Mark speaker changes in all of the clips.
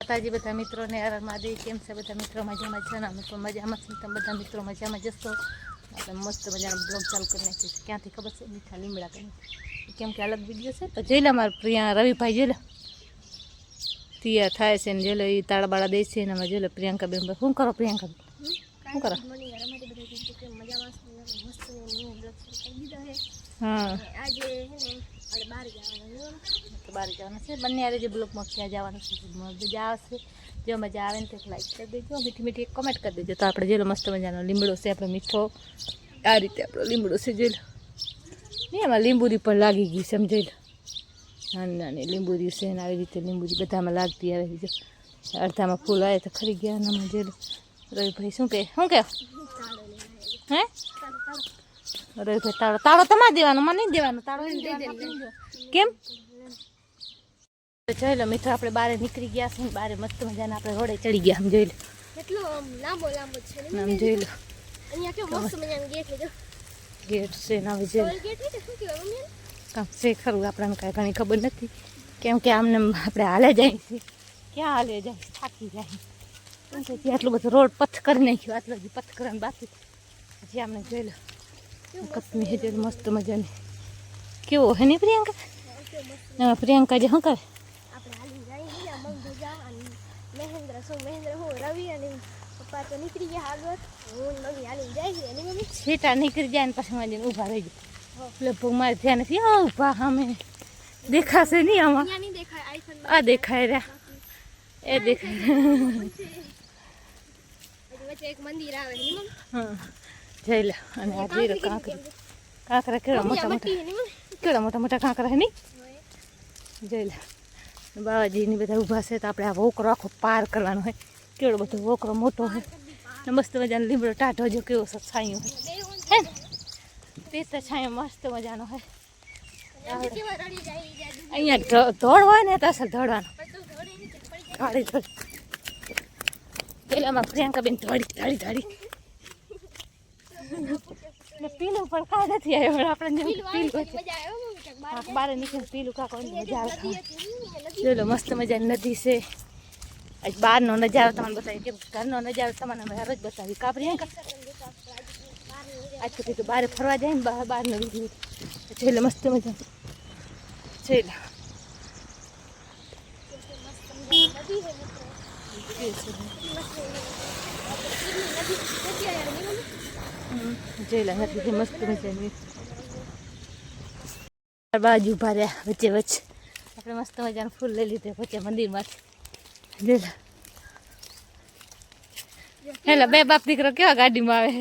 Speaker 1: માતાજી બધા મિત્રોને હર મહાદેવ. કેમ છે બધા મિત્રો? મજામાં છે ને? અમે પણ મજામાં છીએ. તમે બધા મિત્રો મજામાં જશો. આપણે મસ્ત મજાનો બ્લોગ ચાલુ કરી નાખીએ છીએ. ક્યાંથી ખબર છે? મીઠા લીમડા કરી. કેમ કે અલગ વિડીયો છે તો જોઈ લે. મારા પ્રિયા રવિભાઈ જોઈ લે તૈયાર થાય છે ને જોઈ લે એ તાળાબાળા દે છે ને અમે જોઈ લે પ્રિયંકા બેન. શું કરો પ્રિયંકા બેન? શું કરો? હા બહાર જવાનું છે. બંને યારે જે બ્લોકમાં ક્યાં જવાનું છે મજા આવશે. જો મજા આવે ને તો લાઈક કરી દેજો, મીઠી મીઠી કમેન્ટ કરી દેજો. તો આપણે જોઈ લો મસ્ત મજાનો લીમડો છે આપણે મીઠો. આ રીતે આપણો લીમડો છે જોઈ લો. નહીં એમાં લીંબુરી પણ લાગી ગઈ સમજાઈ લો. નાની નાની લીંબુરી છે ને આવી રીતે લીંબુરી બધામાં લાગતી આવે છે. અડધામાં ફૂલ આવે તો ખરી ગયા આમાં જોઈ લો. રવિભાઈ શું કહે? શું કહે? હે રવિભાઈ તાળો તાળો તમારે દેવાનો, મને નહીં દેવાનો તાળો. કેમ? જોઈ લો મિત્રો આપણે બહાર નીકળી ગયા છે. બહાર મસ્ત મજાના આપણે રોડે ચડી ગયા. આમ જોઈ લો કેટલો લાંબો લાંબો છે. આમ જોઈ લો અહીંયા કેવો મસ્ત મજાનો ગેટ છે. ગેટ છે ને હવે જોઈ લો કામ છે ખરું આપણને કાંઈ ઘણી ખબર નથી. કેમ કે આમને આપણે હાલે જાય છે. ક્યાં હાલે જાય? થાકી જાય. કેમ કે આટલું બધું રોડ પથ કરી નાખ્યું. આટલું બધું પથ કરવાનું બાકી હજી આમને જોઈ લો કપની હે જોઈ મસ્ત મજાની. કેવો હે નહીં પ્રિયંકા? પ્રિયંકા જે શું કરે? સીટા નીકળી જાય ને પછી મારી ઊભા રહી જાય. લગભગ મારે ધ્યાન નથી ઊભા સામે દેખાશે નહીં આમાં. આ દેખાય રહ્યા એ દેખાય. હા જઈ લે. અને આ જોઈ લો કાંકરા. કાંકરા કેળા મોટા મોટા કાંકરા હે નહીં જોઈ લે. બાવાજીની બધા ઊભા છે તો આપણે આ વોકરો આખો પાર કરવાનો હોય. કેળો બધો વોકરો મોટો હોય ને મસ્ત મજાનો લીમડો ટાઢો જો કેવો છાંયો હોય હે ને તે તો છાંયો મસ્ત મજાનો હોય. અહીંયા દોડવા ને તો અસલ દોડવાનો ધાડી ધોડી. પેલામાં પ્રિયંકાબેન ધોડી ધાડી ધાડી પીલું પણ કાંઈ નથી આવ્યો. આપણે પીલું બારે નીકળે પીલું કાંકો મજા આવે. જોઈ લો મસ્ત મજાની નદી છે. આજ બહારનો નજારો તમને બતાવી. કેમ ઘરનો નજારો તમને અમે હર જ બતાવી. કા પ્રિયંકા આજ તો બહાર ફરવા જાય ને બહારનો વિડીયો જોઈ લો મસ્ત મજા જોઈ લો. જોઈ લો નથી મસ્ત મજાની બાજુ ઉભા રહ્યા વચ્ચે વચ્ચે. આપણે મસ્ત મજાનું ફૂલ લઈ લીધે વચ્ચે મંદિરમાંથી. જોઈ લો હેલો બે બાપ દીકરો કેવા ગાડીમાં આવે.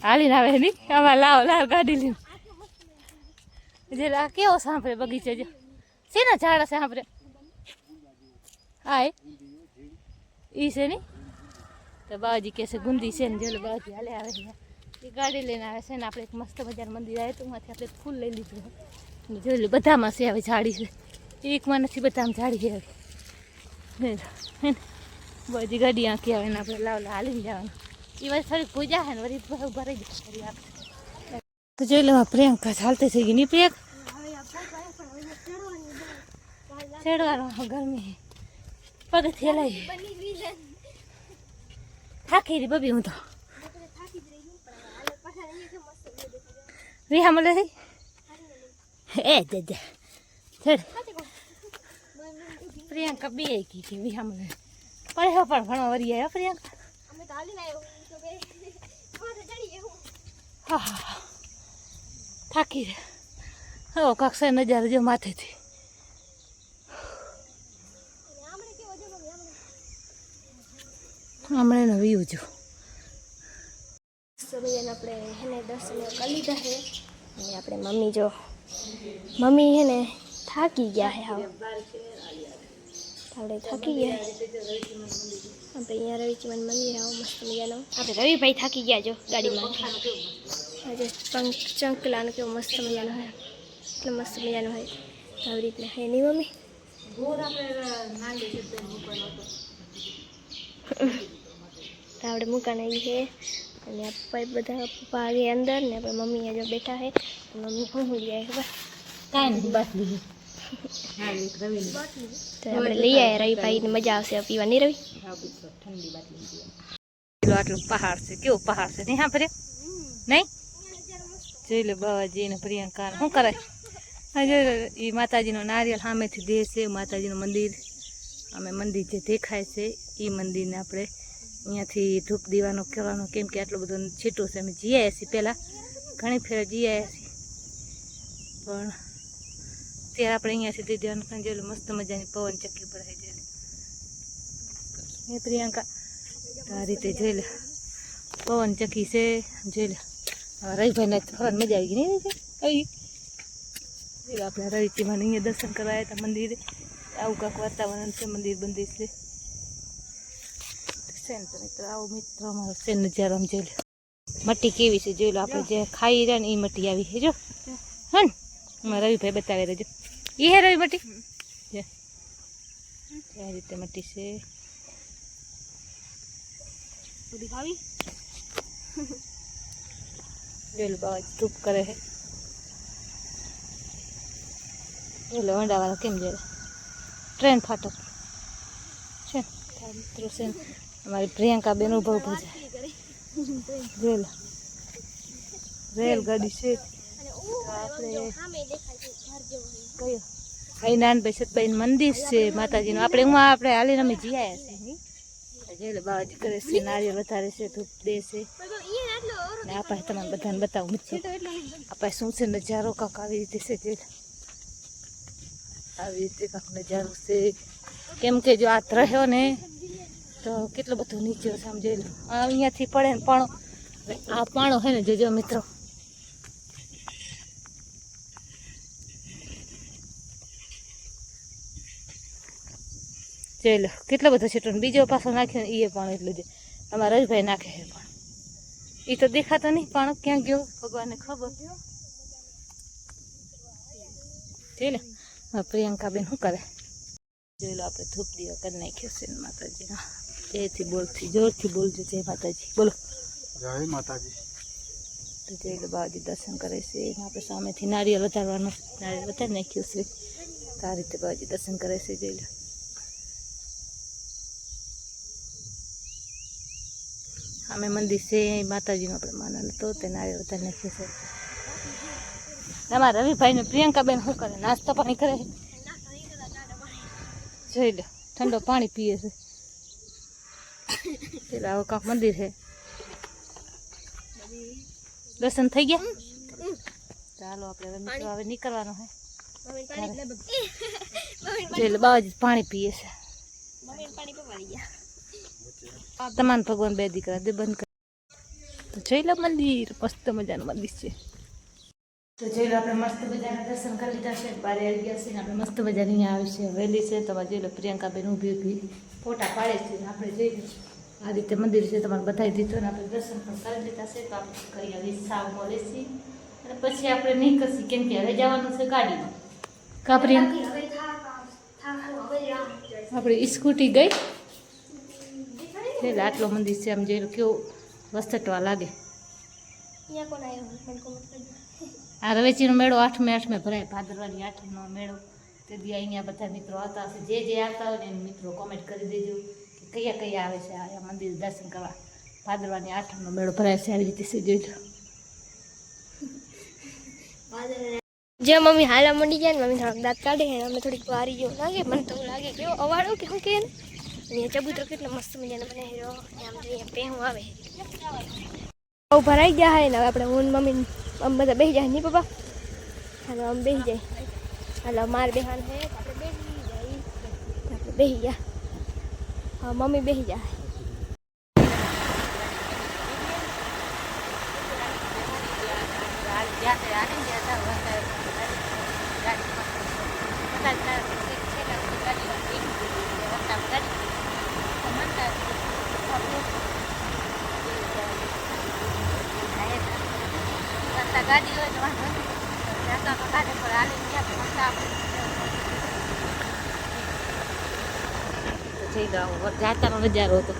Speaker 1: હાલીને આવે નહીં આમાં લાવો લાવ ગાડી લઈને. જે કેવો સાંભળે બગીચે જો શેના ઝાડ છે સાંભળે. હા એ છે નહીં તો બાવાજી કહે છે ગુંદી છે ને જેલો બાવાજી હાલે આવે છે એ ગાડી લઈને આવે છે ને. આપણે એક મસ્ત મજાનું મંદિર આવે તો એમાંથી આપણે ફૂલ લઈ લીધું જોઈ લો. બધામાં છે હવે ઝાડી છે એકમાં નથી બધામાં ઝાડી છે હવે. બાવાજી ગાડી આંકી આવે ને આપણે લાવ હાલીને જવાનું. એ વળી થોડીક પૂજા છે ને વળી ઉભા રહી જાય. તો જોઈ લો પ્રિયંકા ચાલતી થઈ ગઈ નહીં પ્રિયંકા? ચડવાનો ગરમી પગથી હલાવી થાકી રહી બબી હું તો. રિહા મળે છે એ જજે ચડ. પ્રિયંકા બે ગઈ કે વિહા મળે પડે હો પણ ઘણો વરી આવ્યો પ્રિયંકા. હા હા થાકી રે. હો કક્ષા નજારો જો માથેથી. હમણાં એનો વ્યૂ જો
Speaker 2: સમયને આપણે હેને દર્શન કરી લીધા છે. અને આપણે મમ્મી જો મમ્મી હે ને થાકી ગયા છે. હવે આપણે થાકી ગયા આપણે અહીંયા રવિચમન મંદિર આવો મસ્ત મજાનો. આપણે રવિભાઈ થાકી ગયા જો ગાડીમાં. આજે ચંકલાનો કેવો મસ્ત મજાનો હોય એટલે મસ્ત મજાનો હોય આવી રીતના હે નહીં મમ્મી? તો આપણે મૂકાને આવી છે અને આ પપ્પા આગે અંદર ને આપણે મમ્મી જો બેઠા છે. મમ્મી શું લઈ ખબર
Speaker 1: કાંઈ નહીં બાટલી હા એક રવિની
Speaker 2: તો આપણે લઈ આવ્યા રવિભાઈને મજા આવશે પીવાની રવિ.
Speaker 1: ઠંડી બાટલી પેલો આટલું પહાડ છે, કેવો પહાડ છે નહીં હા ફરે નહીં જોઈ લો બાવાજી ને પ્રિયંકા શું કરે એ માતાજીનો નારિયેલ સામેથી દે છે. માતાજીનું મંદિર અમે મંદિર જે દેખાય છે એ મંદિરને આપણે અહીંયાથી ધૂપ દીવાનો કરવાનો, કેમ કે આટલું બધું છીટું છે. અમે જઈ આવ્યા છીએ પહેલાં ઘણી ફેર જઈ આવ્યા છીએ, પણ ત્યારે આપણે અહીંયાથી દીધવાનું પણ જોયેલું મસ્ત મજાની પવન ચક્કી પર આવી જાય એ પ્રિયંકા આ રીતે જોઈ લે પવન ચક્કી છે. જોઈ લે રવિભાઈને ફરવાની મજા આવી ગઈ નહીં આવી આપણે રવિચીમાં અહીંયા દર્શન કરવા આવ્યા હતા મંદિરે. આવું કાંક વાતાવરણ છે, મંદિર બંદિર છે ને તો મિત્રો આવો મિત્રો અમારો છે નજારો આમ જોઈ લો. મટ્ટી કેવી છે જોઈ લો, આપણે જે ખાઈ રહ્યા ને એ મટ્ટી આવી છે જો હા ને અમારા રવિભાઈ બતાવી રહેજો એ હે રવિ મટ્ટી આ રીતે મટ્ટી છે બધી ખાવી જોઈ લો બાબા ધૂપ કરે છે. જોઈ લો વંડાવાળા કેમ જોઈ ટ્રેન ફાટક છે મિત્રો છે અમારી પ્રિયંકા બેન ઉભા ઉભા છે. જોઈ લો રેલગાડી છે આપણે કયો અહીં નાનભાઈ સતભાઈ મંદિર છે માતાજીનું. આપણે હું આપણે હાલીને અમે જઈ આવ્યા છે. જોઈ લો બાવાજી કરે છે, નારિયેળ વધારે છે, ધૂપ દે છે ને આપણે તમારે બધાને બતાવું મિત્રો આપણે શું છે નજારો કાંક આવી રીતે છે. જોઈ લો આવી રીતે કાંક નજારો છે, કેમ કે જો આ રહ્યો ને તો કેટલો બધો નીચે છે આમ જોઈ લો. અહીંયાથી પડે ને પાણો, આ પાણો છે ને જોજો મિત્રો જોઈ લો કેટલો બધો છેટો. બીજો પાછો નાખ્યો ને એ પાણો એટલું છે અમારા રવિભાઈ નાખે છે પણ એ તો દેખાતો નહીં પાણો ક્યાં ગયો ભગવાનને ખબર. જોઈ લો પ્રિયંકાબેન શું કરે જોઈ લો આપણે ધૂપ દીવા કરી નાખ્યો છે માતાજીના. જયથી બોલથી જોરથી બોલજો જય માતાજી બોલો
Speaker 3: જય માતાજી.
Speaker 1: તો જોઈ લો બાવાજી દર્શન કરે છે. આપણે સામેથી નારિયેળ વધારવાનું, નારિયેળ વધારી નાખ્યું છે તો આ રીતે બાવાજી દર્શન કરે છે. જોઈ લો અમે મંદિર છે માતાજીનું આપણે માનવાનું તો તે નારિયેળ વધારી નાખ્યું છે. અમારા રવિભાઈ ને પ્રિયંકાબેન શું કરે નાસ્તા પાણી કરે છે. જોઈ લો ઠંડો પાણી પીએ છે. પેલા આવું કાંક મંદિર છે. દર્શન થઈ ગયા ચાલો આપણે હવે મિત્રો હવે નીકળવાનું છે. જોઈ લો બાવાજી પાણી પીએ છે. તમામ ભગવાન બે દીકરા દે બંધ કર તો જોઈ લો મંદિર મસ્ત મજાનું મંદિર છે. તો જોઈ લો આપણે મસ્ત મજાના દર્શન કરી લીધા છે. બારે આવી ગયા છે ને આપણે મસ્ત મજાની અહીંયા આવી છે વહેલી છે. તમારે જોઈ લો પ્રિયંકાબેન ઊભી ઊભી ફોટા પાડે છે. આપણે જોઈ લો આ રીતે મંદિર છે તમારે બતાવી દીધું ને આપણે દર્શન પણ કરી લીધા છે. તો આપણે કરી આવી સાવ મળે છે અને પછી આપણે નહીં કરશી કેમ કે હવે જવાનું છે ગાડીમાં કા પ્રિયંકા આપણી સ્કૂટી ગઈ એટલે આટલો મંદિર છે આમ જોઈ લો કેવું વસટવા લાગે. આ રવેચીનો મેળો 8મે ભરાય, ભાદરવાની 8નો મેળો. તે દી અહીંયા બધા મિત્રો આવતા હશે. જે જે આવતા હોય ને એને મિત્રો કોમેન્ટ કરી દેજો કે કયા કયા આવે છે આ મંદિર દર્શન કરવા. ભાદરવાની 8નો મેળો ભરાય છે આવી રીતે છે જોઈ લો.
Speaker 2: જે મમ્મી હાલા મંડી જાય ને મમ્મી થોડાક દાંત કાઢે ને અમે થોડીક વારી જેવું લાગે. મને તો લાગે કેવો અવાડો કે શું કે ને ચબૂતરો કેટલો મસ્ત મજાનો બને હેરો આમ જોઈએ પહેવું આવે ઉભા રહી ગયા હે ને હવે આપણે હું મમ્મી આમ બધા બેસી જાય નહીં પપ્પા હાલો આમ બેસી જાય હાલો માર બેહાન હે આપણે બેસી ગયા હા મમ્મી બેસી જાય
Speaker 1: ગાડી હોય તો વાંધો નહીં જાતા તો ગાડી પર હાલી ગયા જઈ જાતાનો નજારો હતો.